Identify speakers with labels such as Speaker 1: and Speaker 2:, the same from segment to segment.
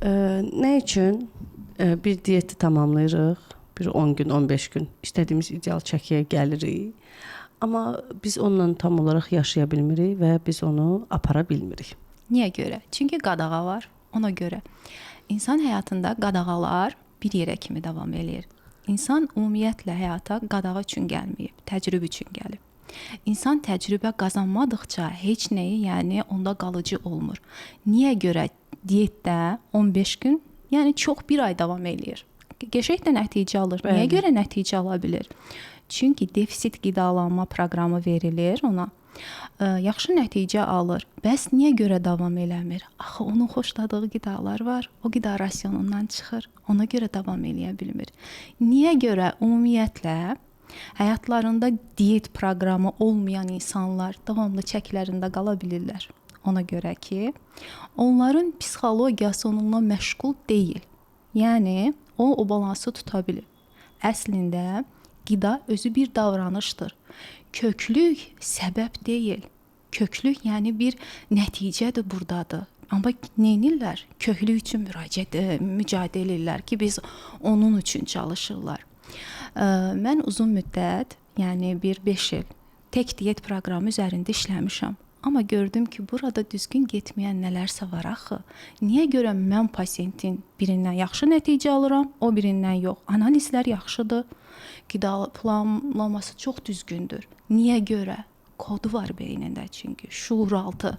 Speaker 1: Nə üçün bir diyeti tamamlayırıq, bir 10 gün, 15 gün istədiyimiz ideal çəkiyə gəlirik, amma biz onunla tam olaraq yaşaya bilmirik və biz onu apara bilmirik.
Speaker 2: Niyə görə? Çünki qadağa var. Ona görə insan həyatında qadağalar bir yerə kimi davam eləyir. İnsan ümumiyyətlə həyata qadağa üçün gəlməyib, təcrübə üçün gəlib. İnsan təcrübə qazanmadıqca heç nəyi, yəni onda qalıcı olmur. Niyə görə diyetdə 15 gün, yəni çox bir ay davam eləyir. Qəşəng də nəticə alır.
Speaker 1: Bəli.
Speaker 2: Niyə görə nəticə ala bilir? Çünki defisit qidalanma proqramı verilir ona. Yaxşı nəticə alır. Bəs niyə görə davam eləmir? Axı onun xoşladığı qidalar var. O qida rasionundan çıxır. Ona görə davam eləyə bilmir. Niyə görə ümumiyyətlə həyatlarında diyet proqramı olmayan insanlar davamlı çəkilərində qala bilirlər? Ona görə ki, onların psixologiyası onunla məşğul deyil. Yəni o balansı tuta bilir. Əslində qida özü bir davranışdır. Köklük səbəb deyil. Köklük yəni bir nəticədir burdadır. Amma neynirlər? Köklük üçün mücadilə edirlər ki, biz onun üçün çalışırlar. Mən uzun müddət, yəni bir 5 il tək diyet proqramı üzərində işləmişəm. Amma gördüm ki, burada düzgün getməyən nələrsə var axı. Niyə görə mən pasiyentin birindən yaxşı nəticə alıram, o birindən yox? Analizlər yaxşıdır. Qida planlaması çox düzgündür. Niyə görə? Kodu var beynində çünki. Şuuraltı.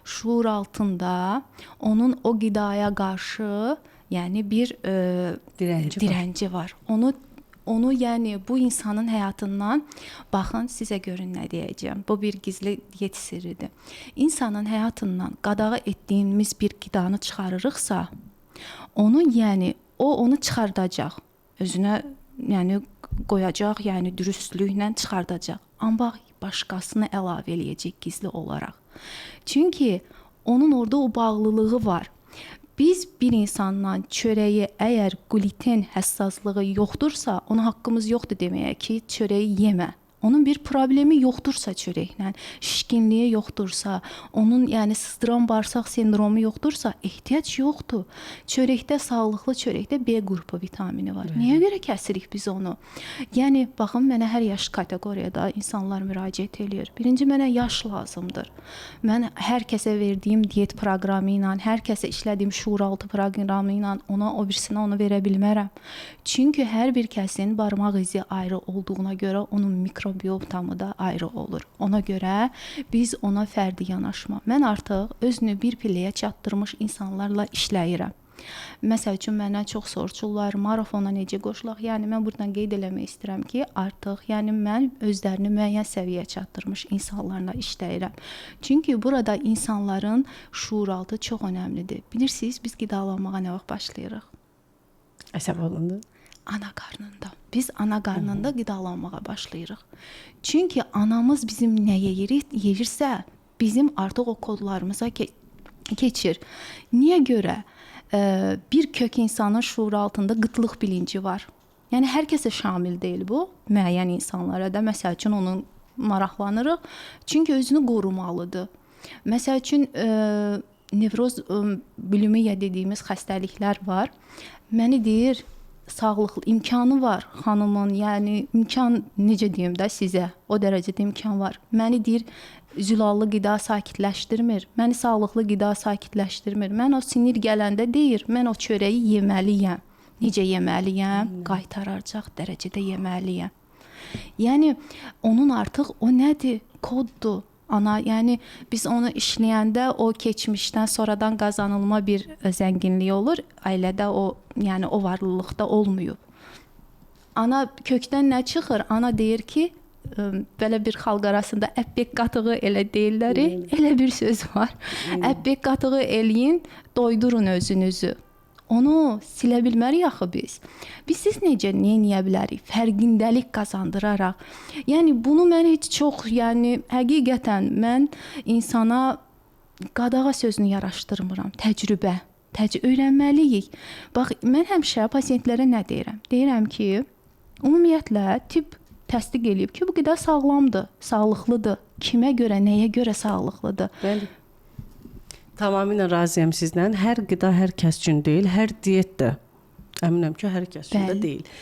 Speaker 2: Şuur altında onun o qidaya qarşı, yəni bir dirənci var. Onu yəni bu insanın həyatından baxın, sizə görün nə deyəcəm. Bu bir gizli diyet sirridir. İnsanın həyatından qadağa etdiyimiz bir qidanı çıxarırıqsa, onu çıxardacaq. Özünə yəni qoyacaq, yəni dürüstlüklə çıxardacaq. Amma başqasını əlavə eləyəcək gizli olaraq. Çünki onun orada o bağlılığı var. Biz bir insandan çörəyi əgər gluten həssaslığı yoxdursa, ona haqqımız yoxdur deməyə ki, çörəyi yemə. Onun bir problemi yoxdursa çörəklə, şişkinliyi yoxdursa, onun yəni sızdıran bağırsaq sindromu yoxdursa, ehtiyac yoxdur. Çörəkdə, sağlıqlı çörəkdə B qrupu vitamini var. Niyə görə kəsirik biz onu? Yəni, baxın, mənə hər yaş kateqoriyada insanlar müraciət eləyir. Birinci, mənə yaş lazımdır. Mən hər kəsə verdiyim diyet proqramı ilə, hər kəsə işlədiyim şuuraltı proqramı ilə o birisinə onu verə bilmərəm. Çünki hər bir kəsin barmaq izi ayrı olduğuna görə onun mikrobiotamı da ayrı olur. Ona görə biz ona fərdi yanaşma. Mən artıq özünü bir pilləyə çatdırmış insanlarla işləyirəm. Məsəl üçün, mənə çox soruşurlar, marafona necə qoşulaq? Yəni, mən buradan qeyd eləmək istəyirəm ki, artıq mən özlərini müəyyən səviyyəyə çatdırmış insanlarla işləyirəm. Çünki burada insanların şuuraltı çox önəmlidir. Bilirsiniz, biz qidalanmağa nə vaxt başlayırıq?
Speaker 1: Əsəb olundu.
Speaker 2: Ana qarnında. Biz ana qarnında qidalanmağa başlayırıq. Çünki anamız bizim nə yeyirsə, bizim artıq o kodlarımıza keçir. Niyə görə? Bir kök insanın şuur altında qıtlıq bilinci var. Yəni, hər kəsə şamil deyil bu. Müəyyən insanlara da, məsəl üçün, onun maraqlanırıq. Çünki özünü qorumalıdır. Məsəl üçün, nevroz bulimiya dediyimiz xəstəliklər var. Məni deyir, sağlıqlı imkanı var xanımın, yəni imkan necə deyim də sizə, o dərəcədə imkan var. Məni deyir, zülallı qida sakitləşdirmir, məni sağlıqlı qida sakitləşdirmir. Mən o sinir gələndə deyir, mən o çörəyi yeməliyəm. Necə yeməliyəm? Qaytaracaq dərəcədə yeməliyəm. Yəni, onun artıq o nədir? Koddur. Yəni biz onu işləyəndə o keçmişdən sonradan qazanılma bir zənginlik olur. Ailədə yəni o varlılıqda olmayıb. Ana kökdən nə çıxır? Ana deyir ki, belə bir xalq arasında əppək qatığı elə deyirlər, elə bir söz var. Əppək qatığı eləyin, doydurun özünüzü. Onu silə bilmərik axı biz. Biz siz necə eləyə bilərik? Fərqindəlik qazandıraraq. Yəni, bunu mən heç çox, yəni, həqiqətən mən insana qadağa sözünü yaraşdırmıram. Təcrübə. Öyrənməliyik. Bax, mən həmişə pasiyentlərə nə deyirəm? Deyirəm ki, ümumiyyətlə, tibb təsdiq eləyib ki, bu qida sağlamdır, sağlıqlıdır. Kimə görə, nəyə görə sağlıqlıdır?
Speaker 1: Bəli. Tamamilə razıyam sizlə. Hər qida hər kəs üçün deyil, hər diyet də əminəm ki, hər kəs üçün də
Speaker 2: Bəli.
Speaker 1: deyil.